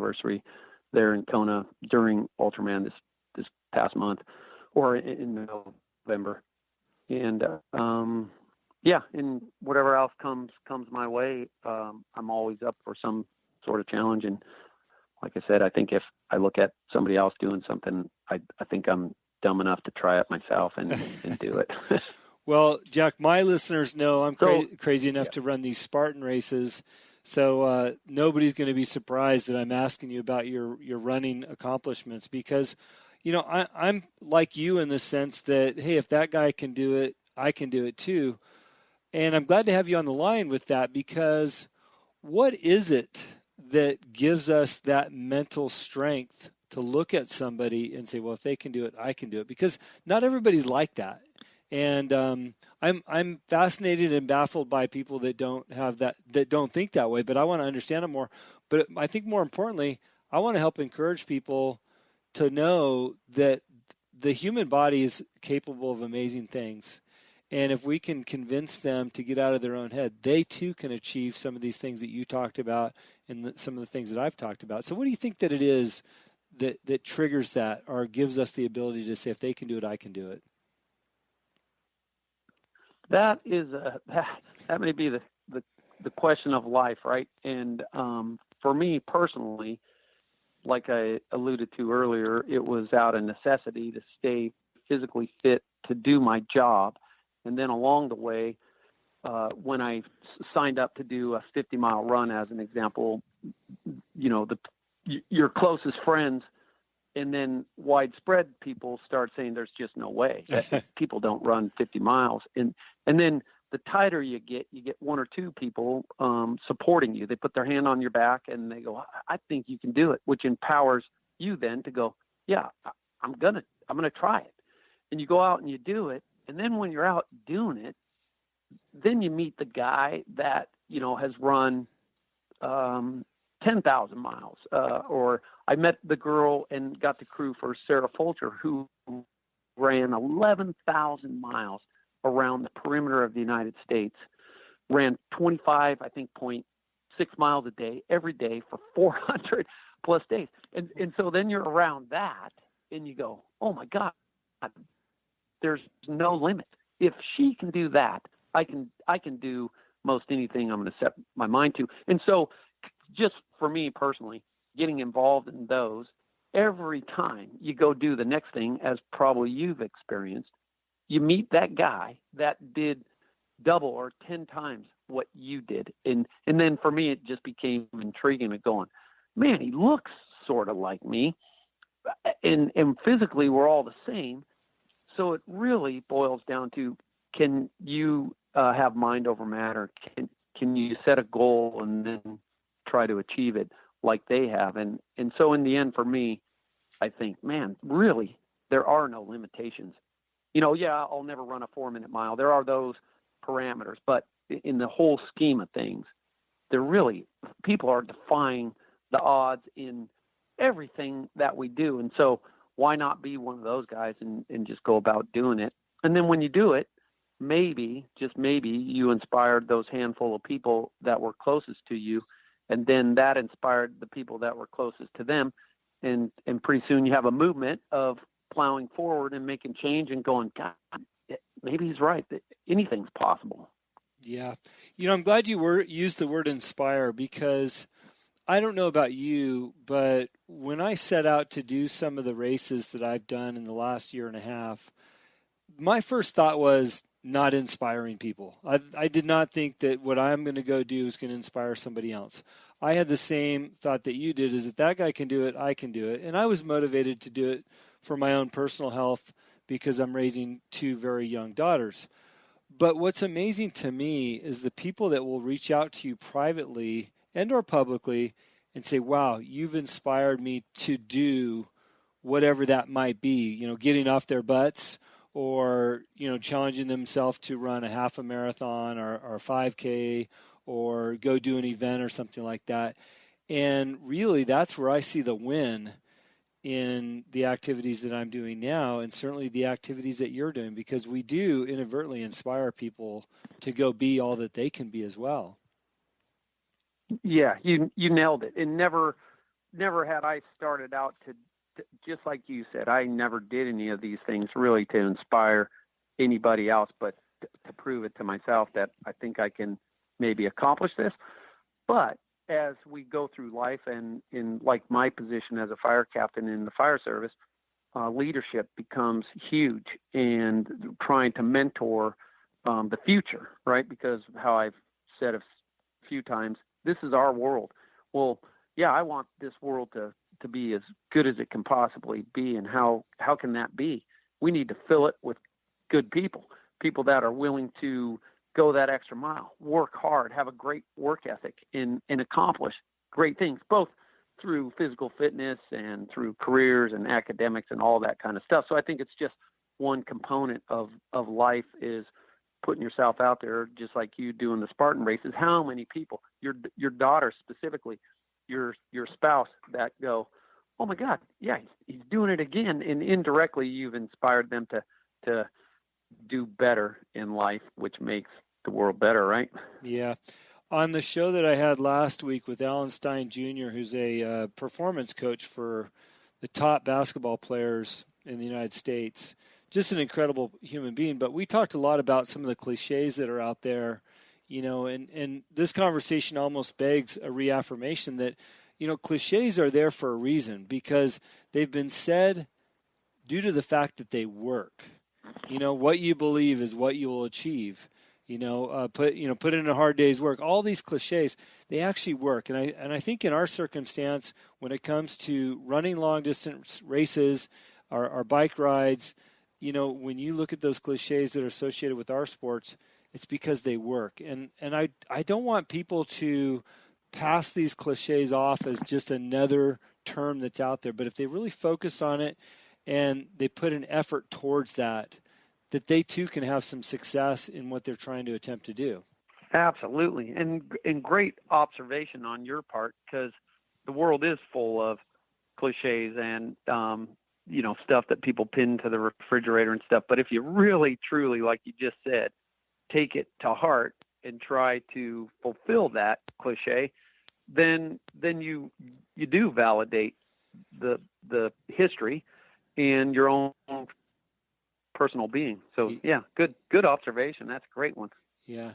anniversary there in Kona during Ultraman this past month, or in November. And and whatever else comes my way, I'm always up for some sort of challenge. And like I said, I think if I look at somebody else doing something, I think I'm dumb enough to try it myself and do it. Well, Jack, my listeners know I'm crazy enough to run these Spartan races. So nobody's going to be surprised that I'm asking you about your running accomplishments, because, I'm like you in the sense that, hey, if that guy can do it, I can do it too. And I'm glad to have you on the line with that, because what is it that gives us that mental strength to look at somebody and say, well, if they can do it, I can do it? Because not everybody's like that. And I'm fascinated and baffled by people that don't have that don't think that way, but I want to understand it more. But I think more importantly, I want to help encourage people to know that the human body is capable of amazing things. And if we can convince them to get out of their own head, they too can achieve some of these things that you talked about and some of the things that I've talked about. So what do you think that it is that triggers that, or gives us the ability to say, if they can do it, I can do it? That may be the question of life, right? And for me personally, like I alluded to earlier, it was out of necessity to stay physically fit to do my job. And then along the way, when I signed up to do a 50-mile run, as an example, your closest friends and then widespread people start saying there's just no way that people don't run 50 miles. And then the tighter you get one or two people supporting you. They put their hand on your back and they go, I think you can do it, which empowers you then to go, yeah, I'm going to try it. And you go out and you do it. And then when you're out doing it, then you meet the guy that, has run 10,000 miles. Or I met the girl and got the crew for Sarah Fulcher, who ran 11,000 miles around the perimeter of the United States, ran 25, I think, 0.6 miles a day, every day for 400 plus days. And so then you're around that and you go, oh my God, there's no limit. If she can do that, I can do most anything I'm going to set my mind to. And so just for me personally, getting involved in those, every time you go do the next thing, as probably you've experienced, you meet that guy that did double or 10 times what you did. And then for me, it just became intriguing and going, man, he looks sort of like me. And physically we're all the same. So it really boils down to, can you have mind over matter? Can you set a goal and then try to achieve it like they have? And so in the end, for me, I think, man, really, there are no limitations. I'll never run a 4-minute mile. There are those parameters, but in the whole scheme of things, people are defying the odds in everything that we do. And so why not be one of those guys and just go about doing it? And then when you do it, maybe, just maybe, you inspired those handful of people that were closest to you, and then that inspired the people that were closest to them. And pretty soon you have a movement of plowing forward and making change and going, God, maybe he's right. Anything's possible. Yeah. I'm glad you used the word inspire, because I don't know about you, but when I set out to do some of the races that I've done in the last year and a half, my first thought was not inspiring people. I did not think that what I'm going to go do is going to inspire somebody else. I had the same thought that you did, is that guy can do it, I can do it. And I was motivated to do it for my own personal health, because I'm raising 2 very young daughters. But what's amazing to me is the people that will reach out to you privately and or publicly and say, wow, you've inspired me to do whatever that might be, getting off their butts, or, challenging themselves to run a half a marathon or a 5K, or go do an event or something like that. And really, that's where I see the win in the activities that I'm doing now, and certainly the activities that you're doing, because we do inadvertently inspire people to go be all that they can be as well. Yeah, you nailed it. And never never had I started out to just like you said, I never did any of these things really to inspire anybody else, but to prove it to myself that I think I can maybe accomplish this. But as we go through life, and in like my position as a fire captain in the fire service, leadership becomes huge, and trying to mentor the future, right? Because how I've said a few times, this is our world. Well, yeah, I want this world to be as good as it can possibly be. And how can that be? We need to fill it with good people that are willing to go that extra mile, work hard, have a great work ethic, and accomplish great things, both through physical fitness and through careers and academics and all that kind of stuff. So I think it's just one component of life is putting yourself out there, just like you do in the Spartan races. How many people, your daughter specifically, your spouse, that go, oh my God, yeah, he's doing it again. And indirectly, you've inspired them to do better in life, which makes the world better, right? Yeah. On the show that I had last week with Alan Stein Jr., who's a performance coach for the top basketball players in the United States, just an incredible human being. But we talked a lot about some of the cliches that are out there, and this conversation almost begs a reaffirmation that, cliches are there for a reason, because they've been said due to the fact that they work. What you believe is what you will achieve. Put in a hard day's work. All these cliches, they actually work. And I think in our circumstance, when it comes to running long distance races, our bike rides, when you look at those cliches that are associated with our sports, it's because they work. And I don't want people to pass these cliches off as just another term that's out there. But if they really focus on it and they put an effort towards that they too can have some success in what they're trying to attempt to do. Absolutely. And great observation on your part, because the world is full of cliches and, stuff that people pin to the refrigerator and stuff. But if you really, truly, like you just said, take it to heart and try to fulfill that cliche, then you do validate the history and your own personal being. So yeah, good observation. That's a great one. Yeah.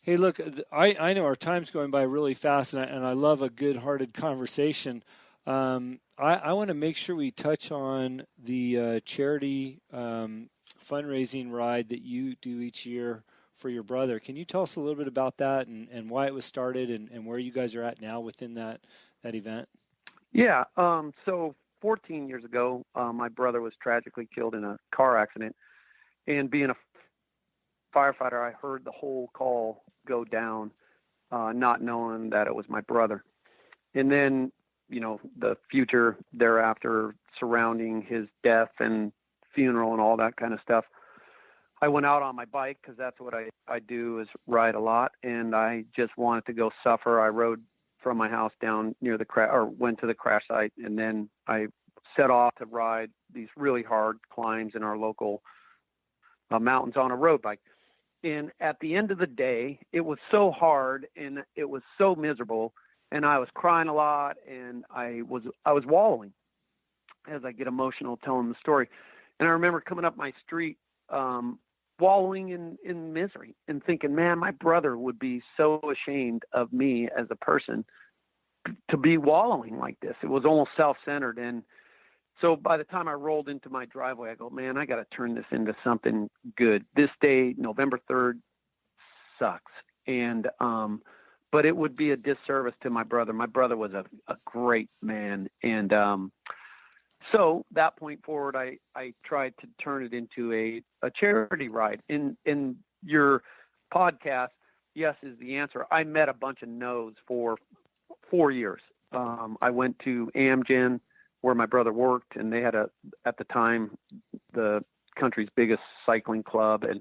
Hey, look, I know our time's going by really fast, and I love a good-hearted conversation. I want to make sure we touch on the charity fundraising ride that you do each year for your brother. Can you tell us a little bit about that and why it was started and where you guys are at now within that event? Yeah. So 14 years ago, my brother was tragically killed in a car accident. And being a firefighter, I heard the whole call go down, not knowing that it was my brother. And then, the future thereafter surrounding his death and funeral and all that kind of stuff. I went out on my bike because that's what I do, is ride a lot. And I just wanted to go suffer. I rode from my house down near went to the crash site, and then I set off to ride these really hard climbs in our local mountains on a road bike. And at the end of the day, it was so hard and it was so miserable, and I was crying a lot, and I was wallowing as I get emotional telling the story. And I remember coming up my street, wallowing in misery and thinking, man, my brother would be so ashamed of me as a person to be wallowing like this. It was almost self-centered. And so by the time I rolled into my driveway, I go, man, I got to turn this into something good. This day, November 3rd, sucks. And, but it would be a disservice to my brother. My brother was a great man. And, so that point forward, I tried to turn it into a charity ride. In your podcast, yes is the answer. I met a bunch of no's for 4 years. I went to Amgen, where my brother worked, and they had at the time, the country's biggest cycling club. And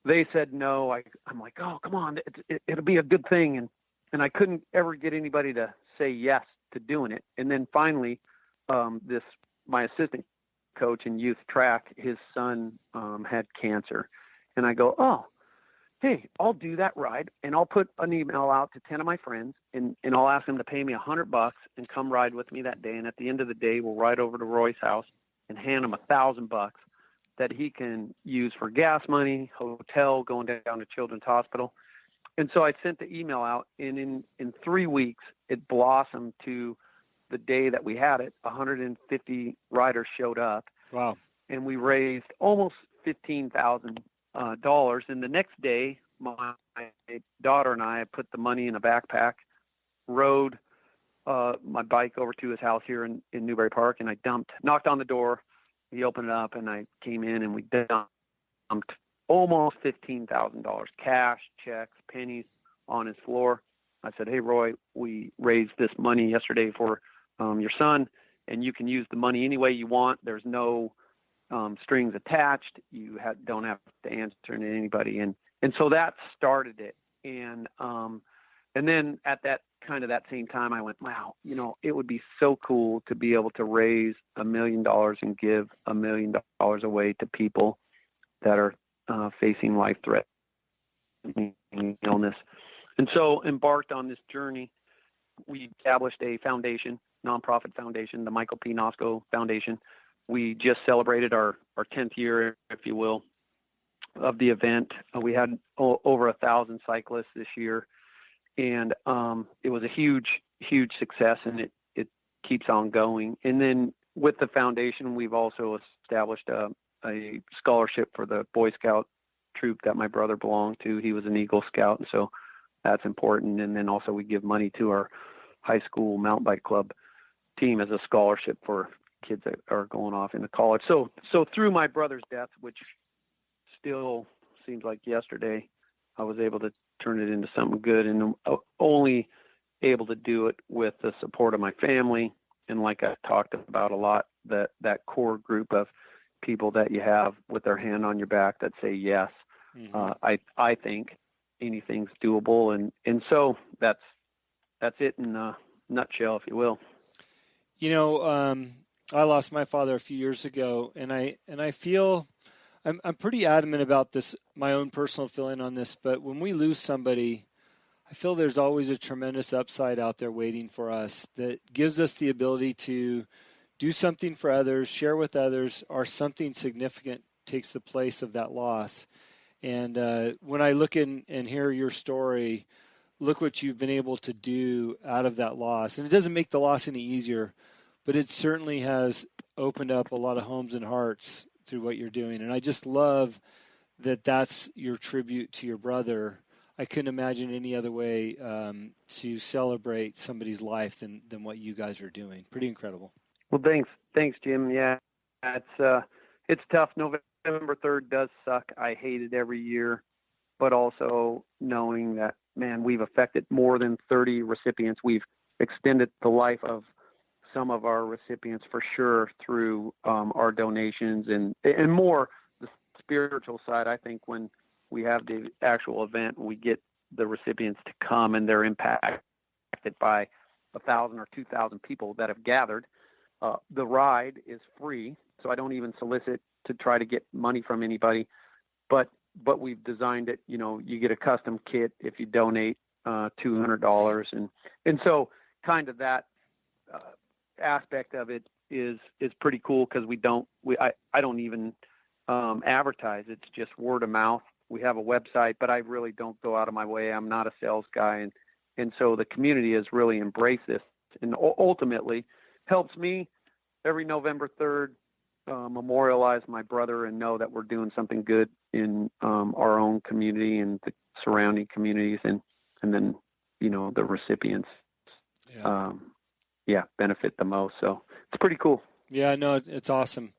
they said no. I'm like, oh, come on, it'll be a good thing. And I couldn't ever get anybody to say yes to doing it. And then finally, my assistant coach in youth track, his son had cancer. And I go, oh, hey, I'll do that ride, and I'll put an email out to 10 of my friends, and I'll ask them to pay me $100 and come ride with me that day. And at the end of the day, we'll ride over to Roy's house and hand him $1,000 that he can use for gas money, hotel, going down to Children's Hospital. And so I sent the email out, and in 3 weeks, it blossomed to the day that we had it. 150 riders showed up. Wow. And we raised almost $15,000. And the next day, my daughter and I put the money in a backpack, rode my bike over to his house here in Newbury Park, and I knocked on the door. He opened it up, and I came in, and we dumped almost $15,000, cash, checks, pennies on his floor. I said, hey, Roy, we raised this money yesterday for your son, and you can use the money any way you want. There's no strings attached. You don't have to answer to anybody. And so that started it. And then at that same time, I went, wow, it would be so cool to be able to raise $1 million and give $1 million away to people that are facing life-threatening illness. And so embarked on this journey. We established a foundation, nonprofit foundation, the Michael P. Nosco Foundation. We just celebrated our 10th year, if you will, of the event. We had over 1,000 cyclists this year, and it was a huge, huge success, and it keeps on going. And then with the foundation, we've also established a scholarship for the Boy Scout troop that my brother belonged to. He was an Eagle Scout, and so that's important. And then also we give money to our high school mountain bike club team as a scholarship for kids that are going off into college. So through my brother's death, which still seems like yesterday, I was able to turn it into something good, and only able to do it with the support of my family. And like I talked about a lot, that core group of people that you have with their hand on your back that say yes. Mm-hmm. I think anything's doable, and so that's it in a nutshell, if you will. I lost my father a few years ago, and I feel I'm pretty adamant about this, my own personal feeling on this. But when we lose somebody, I feel there's always a tremendous upside out there waiting for us that gives us the ability to do something for others, share with others, or something significant takes the place of that loss. And when I look and hear your story, look what you've been able to do out of that loss. And it doesn't make the loss any easier, but it certainly has opened up a lot of homes and hearts through what you're doing. And I just love that that's your tribute to your brother. I couldn't imagine any other way to celebrate somebody's life than what you guys are doing. Pretty incredible. Well, thanks, Jim. Yeah, it's tough. November 3rd does suck. I hate it every year, but also knowing that, man, we've affected more than 30 recipients. We've extended the life of some of our recipients for sure through our donations and more the spiritual side. I think when we have the actual event, we get the recipients to come and they're impacted by 1,000 or 2,000 people that have gathered. The ride is free, so I don't even solicit to try to get money from anybody, but we've designed it, you get a custom kit if you donate $200. And so kind of that aspect of it is pretty cool, because I don't even advertise. It's just word of mouth. We have a website, but I really don't go out of my way. I'm not a sales guy. And so the community has really embraced this, and ultimately helps me every November 3rd memorialize my brother and know that we're doing something good in our own community and the surrounding communities, and then the recipients benefit the most. So it's pretty cool. Yeah, no, it's awesome.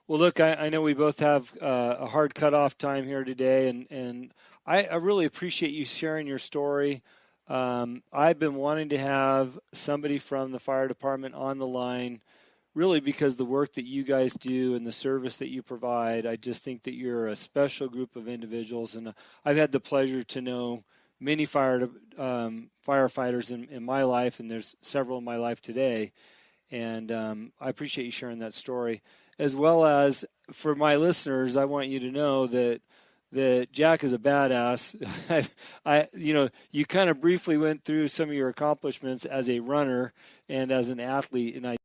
Well, look, I know we both have a hard cutoff time here today, and I really appreciate you sharing your story. I've been wanting to have somebody from the fire department on the line, really because the work that you guys do and the service that you provide, I just think that you're a special group of individuals. And I've had the pleasure to know many firefighters in my life, and there's several in my life today. And I appreciate you sharing that story. As well as for my listeners, I want you to know that that Jack is a badass. You kind of briefly went through some of your accomplishments as a runner and as an athlete, and I